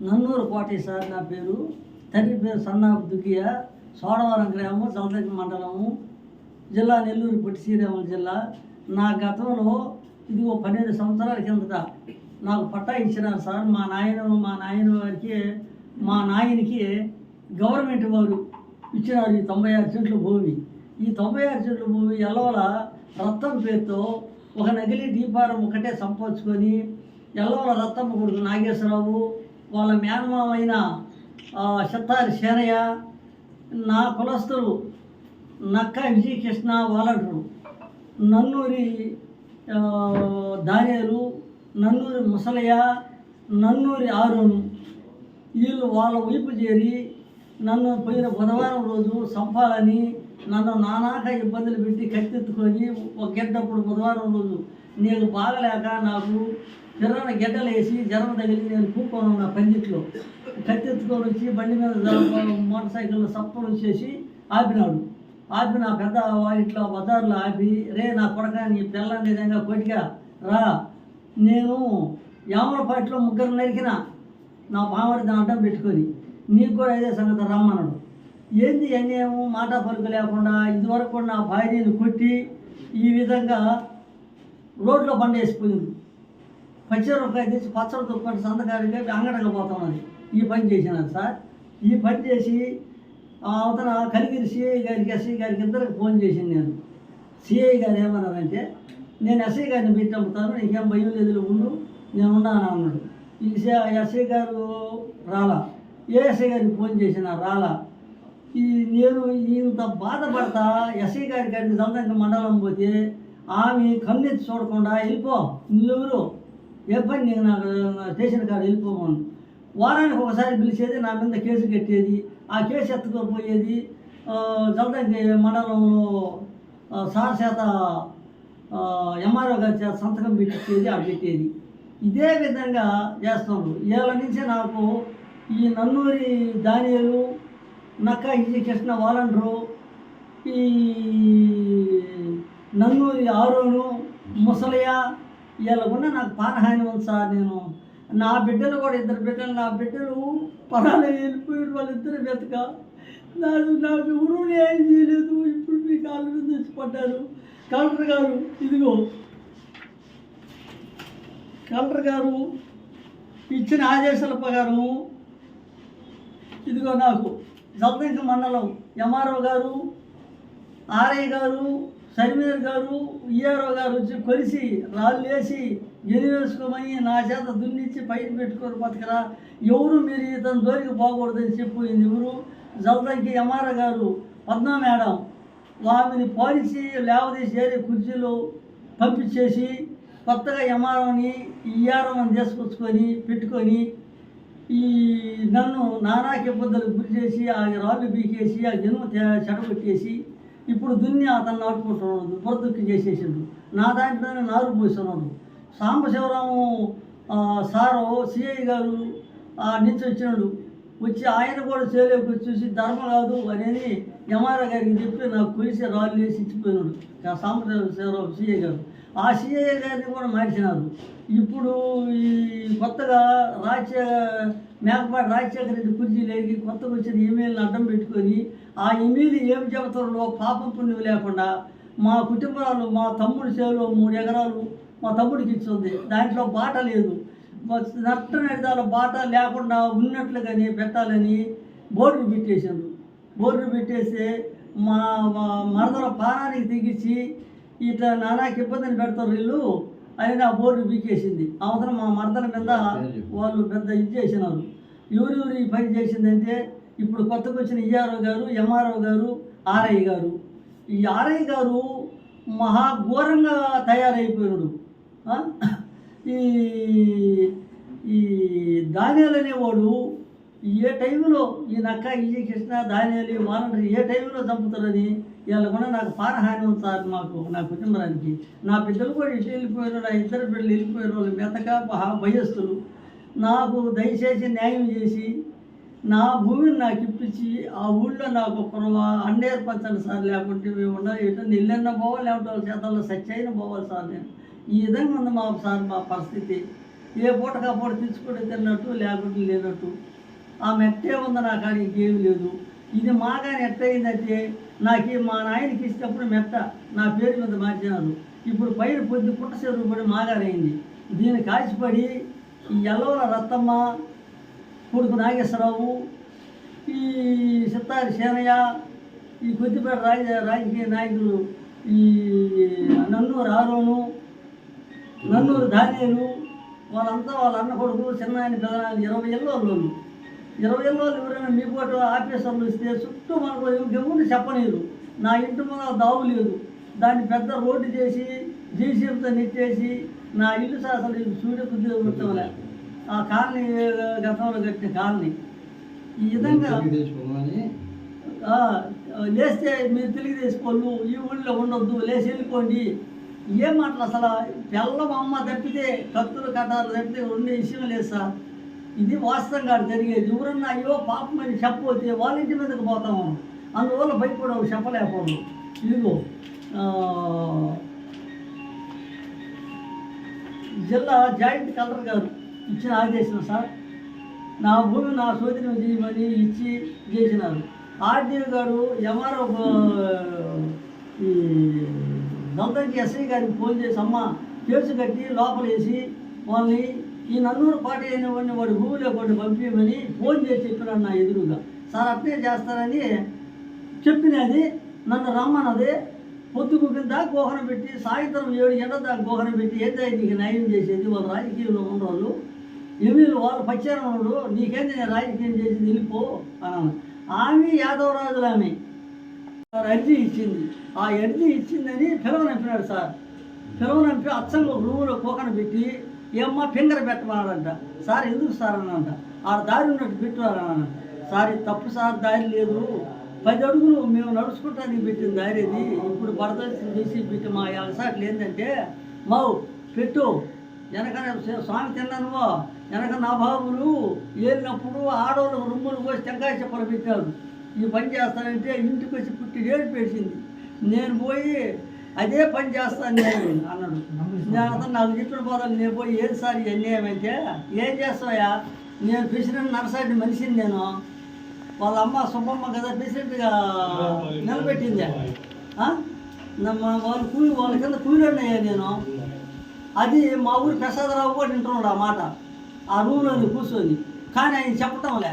నన్నూరు Kotaiah sir నా పేరు. తండ్రి పేరు సన్నాపు దుగ్గియ, సోడవరం గ్రామం, జలదంకి మండలము, జిల్లా నెల్లూరు పొట్టి శ్రీరాములు జిల్లా. నా గతంలో ఇదిగో 12 సంవత్సరాల కిందట నాకు పట్టా ఇచ్చినారు సార్. మా నాయనకి గవర్నమెంట్ వారు ఇచ్చినారు ఈ 96 సెంట్ల భూమి. ఈ 96 సెంట్ల భూమి ఎల్లవల రత్తం పేరుతో ఒక నకిలీ డీపారం ఒకటే సంపాదించుకొని ఎల్లవల రత్తమ్మ కొడుకు నాగేశ్వరరావు, వాళ్ళ మేనమామైన చిత్తారి శేనయ్య, నా కులస్తులు నక్క విజయకృష్ణ వాలంటరు, నన్నూరి దానేలు, నన్నూరి ముసలయ్య, నన్నూరి ఆరును, వీళ్ళు వాళ్ళ వైపు చేరి నన్ను పోయిన బుధవారం రోజు చంపాలని నన్ను నానాక ఇబ్బందులు పెట్టి కత్తెత్తుకొని ఒక గెడ్డప్పుడు బుధవారం రోజు నేను బాగలేక నాకు పిల్లల గెడ్డలేసి జ్వరం తగిలి నేను కూకొని ఉన్న పందిట్లో కత్తెత్తుకొని వచ్చి బండి మీద మోటార్ సైకిల్లో సప్పలు వచ్చేసి ఆపినాడు. ఆపి నా పెద్ద ఇంట్లో బజార్లో ఆపి, రే నా కొడక నీ పిల్లని విధంగా కొట్టిగా రా, నేను యామలపాటిలో ముగ్గురు నరికిన నా బావడిని అడ్డం పెట్టుకొని, నీకు కూడా ఇదే సంగతి రమ్మన్నాడు. ఏంది అన్యాయము, మాట పలుకు లేకుండా ఇదివరకు నా భార్యను కొట్టి ఈ విధంగా రోడ్లో బండి వేసిపోయింది. రూపాయలు తెచ్చి పచ్చడి తుప్పటి సంతకానికి అంగడంగా పోతున్నది. ఈ పని చేసినారు సార్. ఈ పని చేసి అవతల కలిగిరి సిఐ గారికి, ఎస్ఐ గారికి ఇద్దరికి ఫోన్ చేసింది నేను. సిఐ గారు ఏమన్నారంటే, నేను ఎస్ఐ గారిని పెట్టి అమ్ముతాను, నీకేం భయం లేదు ఉండు, నేను ఉన్నాను అన్నాడు. ఈ ఎస్ఐ గారు రాలా. ఏఎస్ఐ గారికి ఫోన్ చేసిన రాలా. నేను ఇంత బాధపడతా ఎస్ఐ గారికి జలదంకి మండలం పోతే ఆమె కన్నెత్తి చూడకుండా వెళ్ళిపో, నువ్వెవరు, ఏ పని నీకు నాకు స్టేషన్ కాడ వెళ్ళిపోమను. వారానికి ఒకసారి పిలిచేది, నా మీద కేసు కట్టేది, ఆ కేసు ఎత్తుకోపోయేది, జలదంకి మండలంలో సార్ చేత ఎంఆర్ఓ గారి చేత సంతకం పెట్టించేది, ఆ పెట్టేది. ఇదే విధంగా చేస్తున్నాడు. ఏళ్ళ నుంచి నాకు ఈ నన్నూరి దానియలు, నక్క విజయకృష్ణ వాలంటరు, ఈ నన్నూరి ఆరోను, ముసలయ్య, వీళ్ళ కూడా నాకు ప్రాణహాని ఉంది సార్. నేను నా బిడ్డలు కూడా 2 బిడ్డలు, నా బిడ్డలు పరాలు వెళ్ళిపోయారు, వాళ్ళిద్దరు వెతక నాకు ఎవరు న్యాయం చేయలేదు. ఇప్పుడు మీ కాళ్ళ మీద వచ్చి పడ్డారు. కలెక్టర్ గారు, ఇదిగో కలెక్టర్ గారు ఇచ్చిన ఆదేశాల ప్రకారము ఇదిగో నాకు జలదంకి మండలం ఎంఆర్ఓ గారు, ఆర్ఐ గారు, సర్వేర్ గారు, ఈఆర్ఓ గారు వచ్చి కొలిసి రాళ్ళు వేసి వేసుకోమని నా చేత దున్నిచ్చి పైన పెట్టుకొని బతకరా, ఎవరు మీరు ఇతను జోలికి పోకూడదని చెప్పిపోయింది. ఎవరు జలదంకి ఎంఆర్ఓ గారు పద్మా మేడం, ఆమెని పోలీసి లేవదీసి ఏరే కుర్చీలో పంపించేసి కొత్తగా ఎంఆర్ఓని ఈఆర్ఓని తీసుకొచ్చుకొని పెట్టుకొని ఈ నన్ను నానాకి ఇబ్బందులకు గురి చేసి ఆ రాళ్ళు బీకేసి ఆ జన్మ చెడగొట్టేసి ఇప్పుడు దున్ని అతను నాటుకుంటున్నాడు, బురదక్కి చేసేసిండు. నా దాంట్లోనే నారు పోస్తున్నాడు. సాంబశివరాము సారు సిఐ గారు నుంచి వచ్చినాడు. వచ్చి ఆయన కూడా చేయలేక చూసి ధర్మ కాదు అనేది ఎంఆర్ఓ గారికి చెప్పి నాకు కొలిసి రాళ్ళు వేసి ఇచ్చిపోయినాడు సాంబశివరావు సిఐ గారు. ఆ సిఐ గారిని కూడా మార్చినారు. ఇప్పుడు ఈ కొత్తగా మేకపాటి రాజశేఖర రెడ్డి కుర్చీ లేకి కొత్తగా వచ్చిన ఈమెయిల్ని అడ్డం పెట్టుకొని ఆ ఈమెయిల్ ఏం చెబుతారో పాపం పుణ్యం లేకుండా మా కుటుంబాలు, మా తమ్ముడి సేవలో 3 ఎకరాలు మా తమ్ముడికి ఇచ్చింది, దాంట్లో బాట లేదు, నట్ట నడిదాల బాట లేకుండా ఉన్నట్లుగానే పెట్టాలని బోర్డులు పెట్టేసారు. బోర్డులు పెట్టేస్తే మా మరదల పానానికి తెగించి ఇట్లా నానాకి ఇబ్బందిని పెడతారు వీళ్ళు అని నా బోర్డు బీకేసింది. అవతల మా మరదల మీద వాళ్ళు పెద్ద ఇది చేసినారు. ఎవరెవరు ఈ పని చేసిందంటే ఇప్పుడు కొత్తగా వచ్చిన ఈఆర్ఓ గారు, ఎంఆర్ఓ గారు, ఆర్ఐ గారు. ఈ ఆర్ఐ గారు మహాఘోరంగా తయారైపోయాడు. ఈ ఈ ధాన్యాలు అనేవాడు ఏ టైంలో ఈ నక్క విజయకృష్ణ ధాన్యాలు వాలంటరీ ఏ టైంలో చంపుతారని వీళ్ళ కూడా నాకు ప్రాణహాని ఉంది సార్. మాకు నా కుటుంబానికి నా బిడ్డలు కూడా ఇటు వెళ్ళిపోయారు, నా 2 బిడ్డలు వెళ్ళిపోయారు. వాళ్ళు మెతక భయస్తులు. నాకు దయచేసి న్యాయం చేసి నా భూమిని నాకు ఇప్పించి ఆ ఊళ్ళో నాకు ఒక అండేర్పరచండి సార్. లేకుంటే మేము ఉండాలి, ఎటు నిల్లన్న పోవాలి, లేకుంటే వాళ్ళ చేతల్లో సచ్చైన పోవాలి సార్. నేను ఈ విధంగా ఉంది మా సార్ మా పరిస్థితి. ఏ పూటకా పూట తెచ్చుకుంటే తిన్నట్టు లేకుంటే లేనట్టు. ఆ మెట్టే ఉంది నా కానీ ఇంకేమీ లేదు. ఇది మాగాని ఎట్టయిందంటే నాకు మా నాయనకి ఇచ్చినప్పుడు మెట్ట నా పేరు మీద మార్చినారు. ఇప్పుడు పైన కొద్ది పుట్ట చెరువు పడి మాగానైంది. దీన్ని కాచిపడి ఈ ఎల్లవల రత్తమ్మ కొడుకు నాగేశ్వరరావు, ఈ సిత్తారి సేనయ్య, ఈ కొద్దిపేట రాజకీయ నాయకులు, ఈ నన్నూరు ఆరోను, నన్నూరు ధాన్యాలు, వాళ్ళంతా వాళ్ళ అన్న కొడుకు చిన్నాయన పెదనాయన 20 ఏళ్ళ వాళ్ళు. 20 ఏళ్ళ వాళ్ళు ఎవరైనా మీ పోటీ ఆఫీసర్లు ఇస్తే చుట్టూ మనకు గమ్ముని చెప్పనీరు. నా ఇంటి ముందు దావు లేదు, దాన్ని పెద్ద రోడ్డు చేసి జీసీబీతో నెట్టేసి నా ఇల్లు అసలు సూర్య కుదిరి కూర్చోలే. ఆ కాలనీ గతంలో కట్టిన కాలనీ ఈ విధంగా లేస్తే మీరు తెలుగుదేశం వాళ్ళు ఈ ఊళ్ళో ఉండొద్దు, లేచి వెళ్ళిపోండి. ఏం మాటలు అసలు తెల్లం అమ్మ తప్పితే కత్తులు కటాలు తప్పితే ఉండే విషయం లేదు సార్. ఇది వాస్తవంగా జరిగేది. ఎవరన్నా అయ్యో పాపమని చెప్పపోతే వాళ్ళ ఇంటి మీదకి పోతాము, అందువల్ల భయపడవు చెప్పలేకపోవడం. ఇదిగో జిల్లా జాయింట్ కలెక్టర్ గారు ఇచ్చిన ఆదేశం సార్, నా భూమి నా సోదరిని చేయమని ఇచ్చి చేసినారు. ఆర్డీఓ గారు ఎంఆర్ఓ ఈ దళితంకి ఎస్ఐ గారికి ఫోన్ చేసి అమ్మ కేసు కట్టి లోపల వేసి వాళ్ళని ఈ నన్నూరు పార్టీ అయిన వాడిని వాడి భూమిలో కొన్ని పంపించమని ఫోన్ చేసి చెప్పినాడు నా ఎదురుగా. సార్ అట్నే చేస్తారని చెప్పినది. నన్ను రమ్మన్నది. పొద్దుగుకిన దాకా గోహన పెట్టి సాయంత్రం 7 గంటల దాకా గోహన పెట్టి ఏంటో నీకు న్యాయం చేసేది. వాళ్ళు రాజకీయంలో ఉన్నవాళ్ళు ఎమ్మెల్యేలు వాళ్ళు పచ్చారన్నాడు, నీకేంది నేను రాజకీయం చేసి వెళ్ళిపో అన్నాను. ఆమె యాదవరాజులు ఆమె అర్జీ ఇచ్చింది. ఆ అర్జీ ఇచ్చిందని పిలవనంపినాడు సార్. పిలవనంపి అచ్చంగా ఒక రూములో కోకన పెట్టి ఏమ్మా ఫింగర్ పెట్టమన్నాడంట. సార్ ఎందుకు సార్ అన్నంట. ఆ దారి ఉన్నట్టు పెట్టువారన్నానంట. సార్ ఇది తప్పు సార్, దారి లేదు, 10 అడుగులు మేము నడుచుకుంటానికి పెట్టిన దారి ఇది. ఇప్పుడు బడదర్శనం చేసి పెట్టి మా అలసాట్లు ఏంటంటే మావు పెట్టు వెనక స్వామి తిన్నాను వెనక నా బాబులు ఏలినప్పుడు ఆడవాళ్ళకు రొమ్ములు పోసి టెంకాయ చెప్పలు పెట్టారు. ఈ పని చేస్తానంటే ఇంటికి వచ్చి పుట్టి రేటు పేసింది. నేను పోయి అదే పని చేస్తాను నేను అన్నాడు. నేను అతను నాకు చెప్పిన పోదాను. నేను పోయి ఏది సార్ ఈ అన్యాయం అయితే ఏం చేస్తావా, నేను ప్రెసిడెంట్ నరసాటి మనిషిని, నేను వాళ్ళ అమ్మ సుబ్బమ్మ కదా ప్రెసిడెంట్గా నిలబెట్టింది. వాళ్ళ కింద కూలీన్నాయా నేను. అది మా ఊరి ప్రసాదరావు కూడా వింటున్నాడు ఆ మాట ఆ రూమ్లో కూర్చొని. కానీ ఆయన చెప్పటం లే.